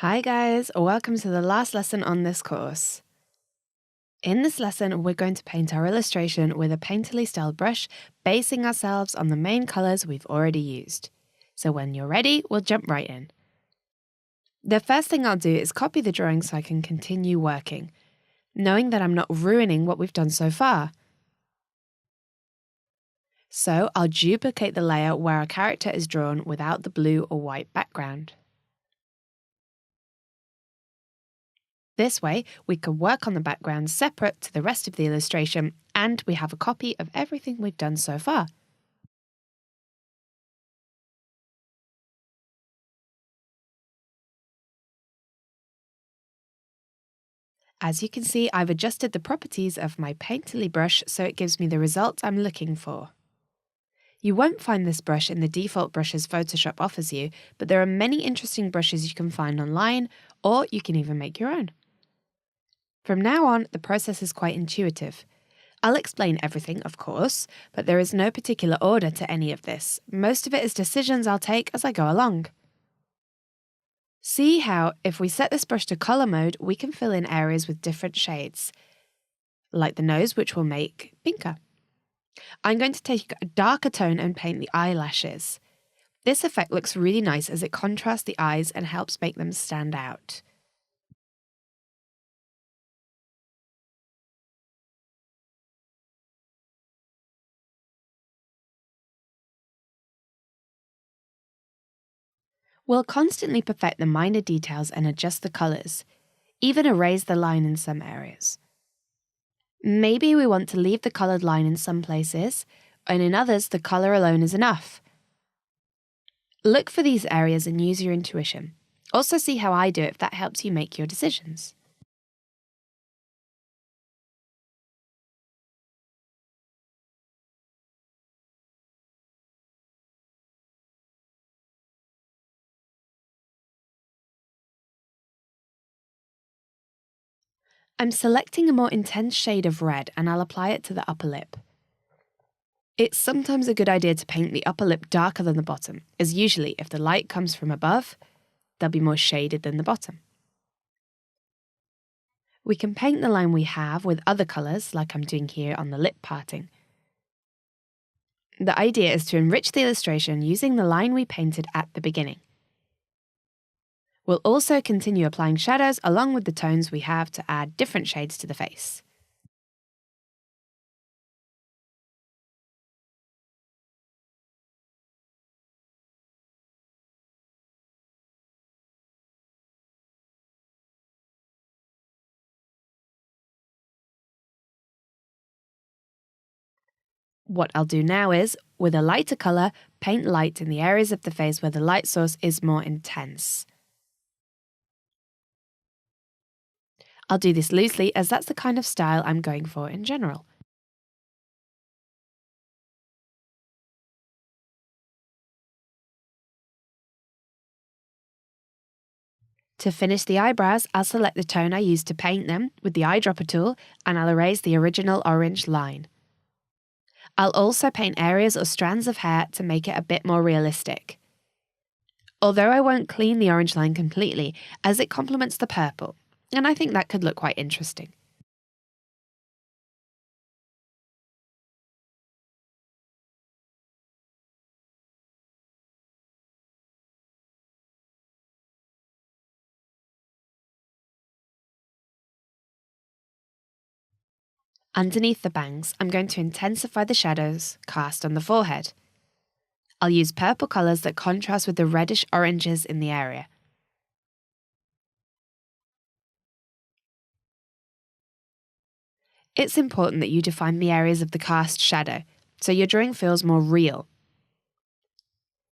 Hi guys, welcome to the last lesson on this course. In this lesson, we're going to paint our illustration with a painterly styled brush, basing ourselves on the main colours we've already used. So when you're ready, we'll jump right in. The first thing I'll do is copy the drawing so I can continue working, knowing that I'm not ruining what we've done so far. So I'll duplicate the layer where our character is drawn without the blue or white background. This way, we can work on the background separate to the rest of the illustration, and we have a copy of everything we've done so far. As you can see, I've adjusted the properties of my painterly brush so it gives me the result I'm looking for. You won't find this brush in the default brushes Photoshop offers you, but there are many interesting brushes you can find online, or you can even make your own. From now on, the process is quite intuitive. I'll explain everything, of course, but there is no particular order to any of this. Most of it is decisions I'll take as I go along. See how, if we set this brush to color mode, we can fill in areas with different shades, like the nose, which will make pinker. I'm going to take a darker tone and paint the eyelashes. This effect looks really nice as it contrasts the eyes and helps make them stand out. We'll constantly perfect the minor details and adjust the colours, even erase the line in some areas. Maybe we want to leave the coloured line in some places, and in others the colour alone is enough. Look for these areas and use your intuition. Also see how I do it if that helps you make your decisions. I'm selecting a more intense shade of red and I'll apply it to the upper lip. It's sometimes a good idea to paint the upper lip darker than the bottom, as usually if the light comes from above, they'll be more shaded than the bottom. We can paint the line we have with other colours, like I'm doing here on the lip parting. The idea is to enrich the illustration using the line we painted at the beginning. We'll also continue applying shadows along with the tones we have to add different shades to the face. What I'll do now is, with a lighter colour, paint light in the areas of the face where the light source is more intense. I'll do this loosely as that's the kind of style I'm going for in general. To finish the eyebrows, I'll select the tone I used to paint them with the eyedropper tool and I'll erase the original orange line. I'll also paint areas or strands of hair to make it a bit more realistic. Although I won't clean the orange line completely, as it complements the purple, and I think that could look quite interesting. Underneath the bangs, I'm going to intensify the shadows cast on the forehead. I'll use purple colours that contrast with the reddish oranges in the area. It's important that you define the areas of the cast shadow, so your drawing feels more real.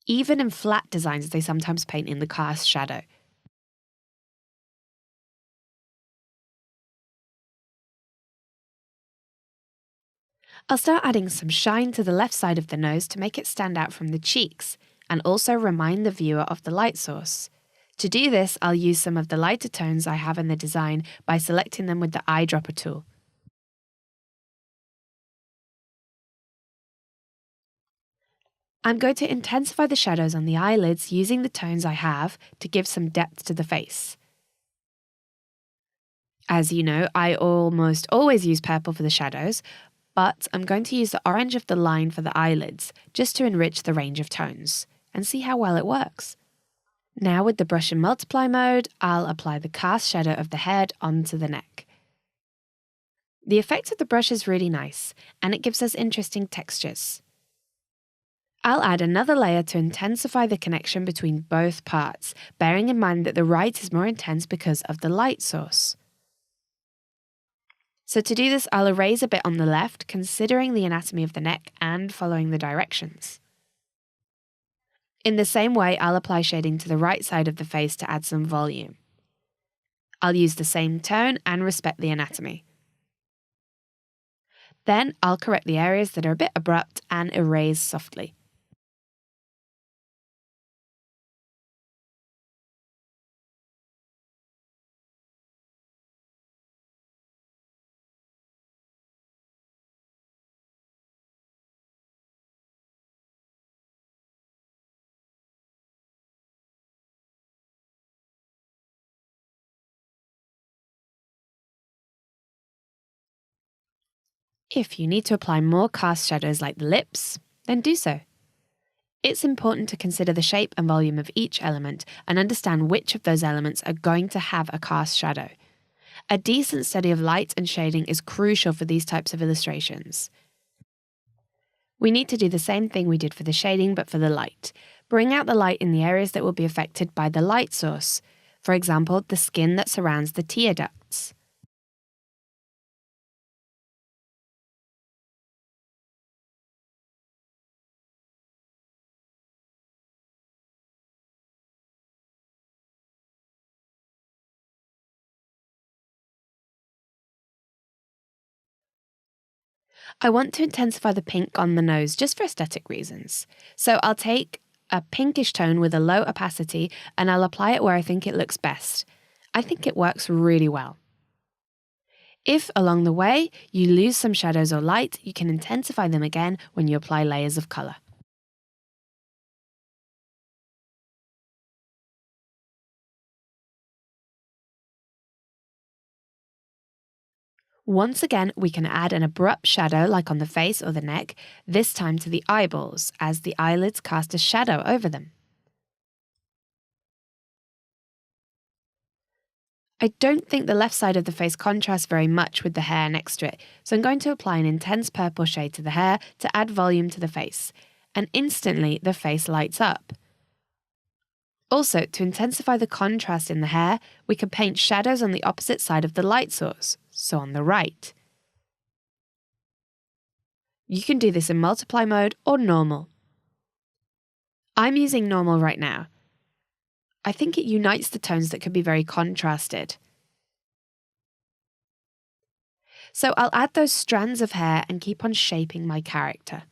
Even in flat designs, they sometimes paint in the cast shadow. I'll start adding some shine to the left side of the nose to make it stand out from the cheeks, and also remind the viewer of the light source. To do this, I'll use some of the lighter tones I have in the design by selecting them with the eyedropper tool. I'm going to intensify the shadows on the eyelids using the tones I have to give some depth to the face. As you know, I almost always use purple for the shadows, but I'm going to use the orange of the line for the eyelids, just to enrich the range of tones, and see how well it works. Now with the brush in multiply mode, I'll apply the cast shadow of the head onto the neck. The effect of the brush is really nice, and it gives us interesting textures. I'll add another layer to intensify the connection between both parts, bearing in mind that the right is more intense because of the light source. So to do this, I'll erase a bit on the left, considering the anatomy of the neck and following the directions. In the same way, I'll apply shading to the right side of the face to add some volume. I'll use the same tone and respect the anatomy. Then I'll correct the areas that are a bit abrupt and erase softly. If you need to apply more cast shadows like the lips, then do so. It's important to consider the shape and volume of each element and understand which of those elements are going to have a cast shadow. A decent study of light and shading is crucial for these types of illustrations. We need to do the same thing we did for the shading but for the light. Bring out the light in the areas that will be affected by the light source. For example, the skin that surrounds the tear ducts. I want to intensify the pink on the nose just for aesthetic reasons. So I'll take a pinkish tone with a low opacity and I'll apply it where I think it looks best. I think it works really well. If, along the way, you lose some shadows or light, you can intensify them again when you apply layers of colour. Once again, we can add an abrupt shadow like on the face or the neck, this time to the eyeballs, as the eyelids cast a shadow over them. I don't think the left side of the face contrasts very much with the hair next to it, so I'm going to apply an intense purple shade to the hair to add volume to the face, and instantly the face lights up. Also, to intensify the contrast in the hair, we can paint shadows on the opposite side of the light source, so on the right. You can do this in multiply mode or normal. I'm using normal right now. I think it unites the tones that could be very contrasted. So I'll add those strands of hair and keep on shaping my character.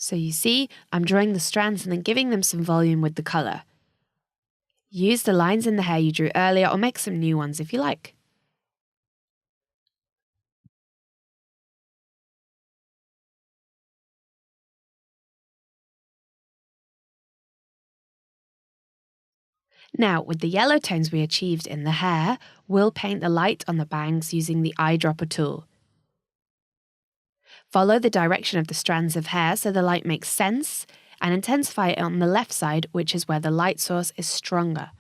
So you see, I'm drawing the strands and then giving them some volume with the colour. Use the lines in the hair you drew earlier or make some new ones if you like. Now, with the yellow tones we achieved in the hair, we'll paint the light on the bangs using the eyedropper tool. Follow the direction of the strands of hair so the light makes sense, and intensify it on the left side, which is where the light source is stronger.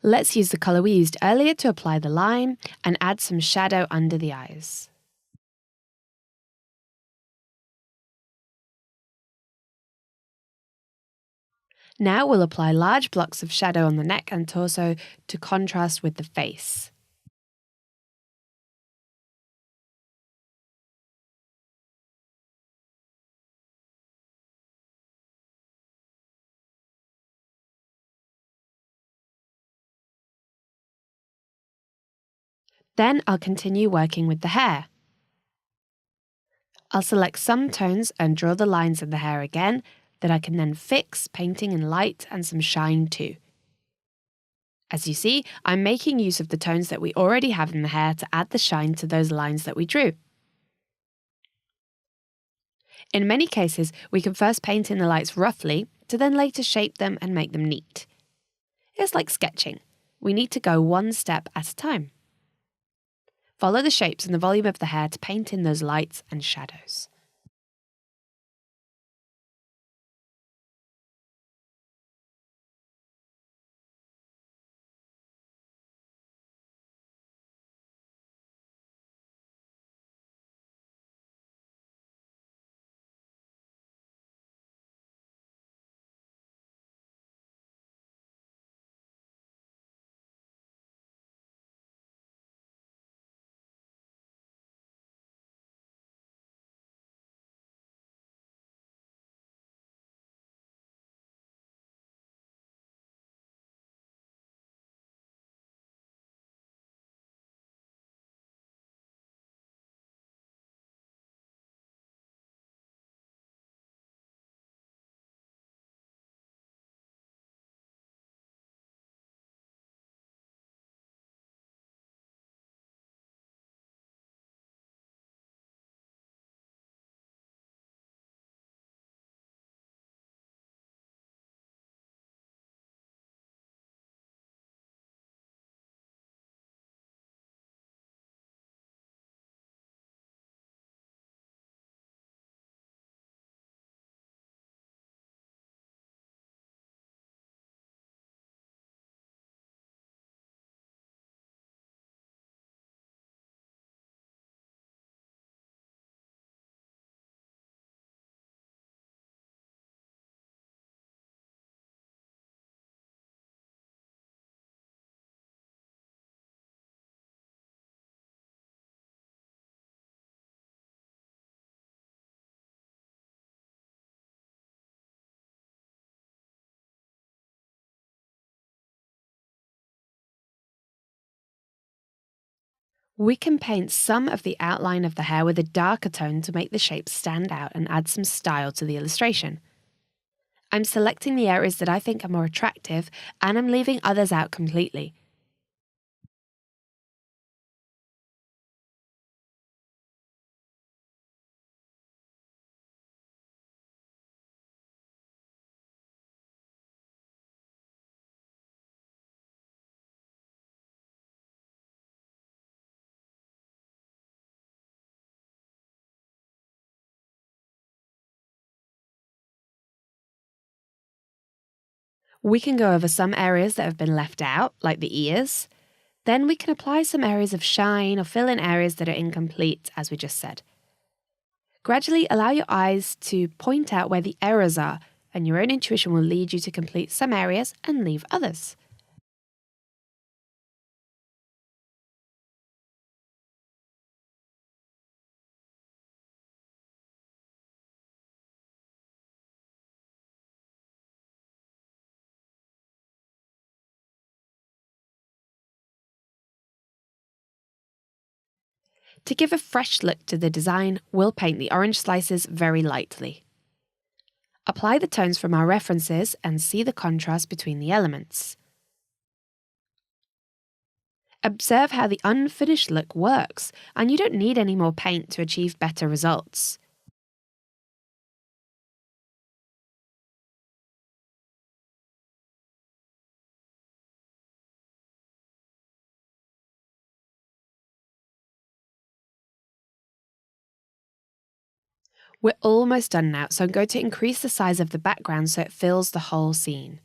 Let's use the colour we used earlier to apply the line and add some shadow under the eyes. Now we'll apply large blocks of shadow on the neck and torso to contrast with the face. Then I'll continue working with the hair. I'll select some tones and draw the lines in the hair again that I can then fix, painting in light and some shine too. As you see, I'm making use of the tones that we already have in the hair to add the shine to those lines that we drew. In many cases, we can first paint in the lights roughly to then later shape them and make them neat. It's like sketching. We need to go one step at a time. Follow the shapes and the volume of the hair to paint in those lights and shadows. We can paint some of the outline of the hair with a darker tone to make the shape stand out and add some style to the illustration. I'm selecting the areas that I think are more attractive, and I'm leaving others out completely. We can go over some areas that have been left out, like the ears. Then we can apply some areas of shine or fill in areas that are incomplete, as we just said. Gradually allow your eyes to point out where the errors are, and your own intuition will lead you to complete some areas and leave others. To give a fresh look to the design, we'll paint the orange slices very lightly. Apply the tones from our references and see the contrast between the elements. Observe how the unfinished look works, and you don't need any more paint to achieve better results. We're almost done now, so I'm going to increase the size of the background so it fills the whole scene.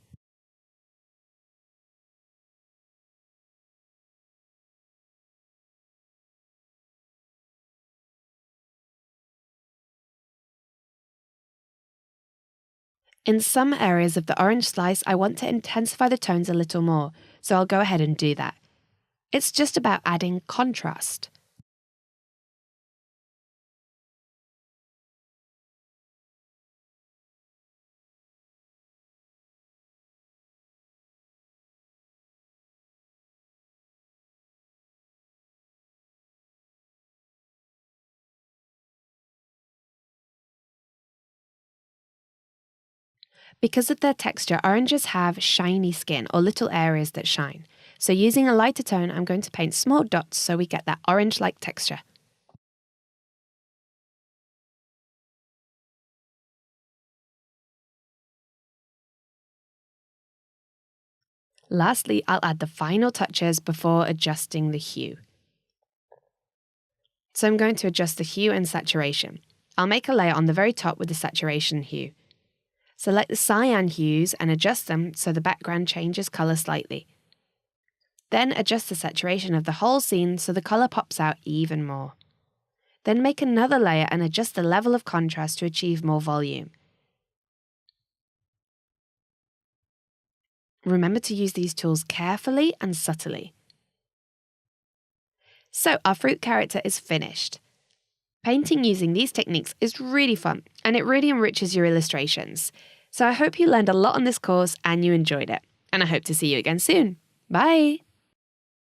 In some areas of the orange slice, I want to intensify the tones a little more, so I'll go ahead and do that. It's just about adding contrast. Because of their texture, oranges have shiny skin or little areas that shine. So using a lighter tone, I'm going to paint small dots so we get that orange-like texture. Lastly, I'll add the final touches before adjusting the hue. So I'm going to adjust the hue and saturation. I'll make a layer on the very top with the saturation hue. Select the cyan hues and adjust them so the background changes colour slightly. Then adjust the saturation of the whole scene so the colour pops out even more. Then make another layer and adjust the level of contrast to achieve more volume. Remember to use these tools carefully and subtly. So our fruit character is finished. Painting using these techniques is really fun and it really enriches your illustrations. So I hope you learned a lot on this course and you enjoyed it. And I hope to see you again soon. Bye!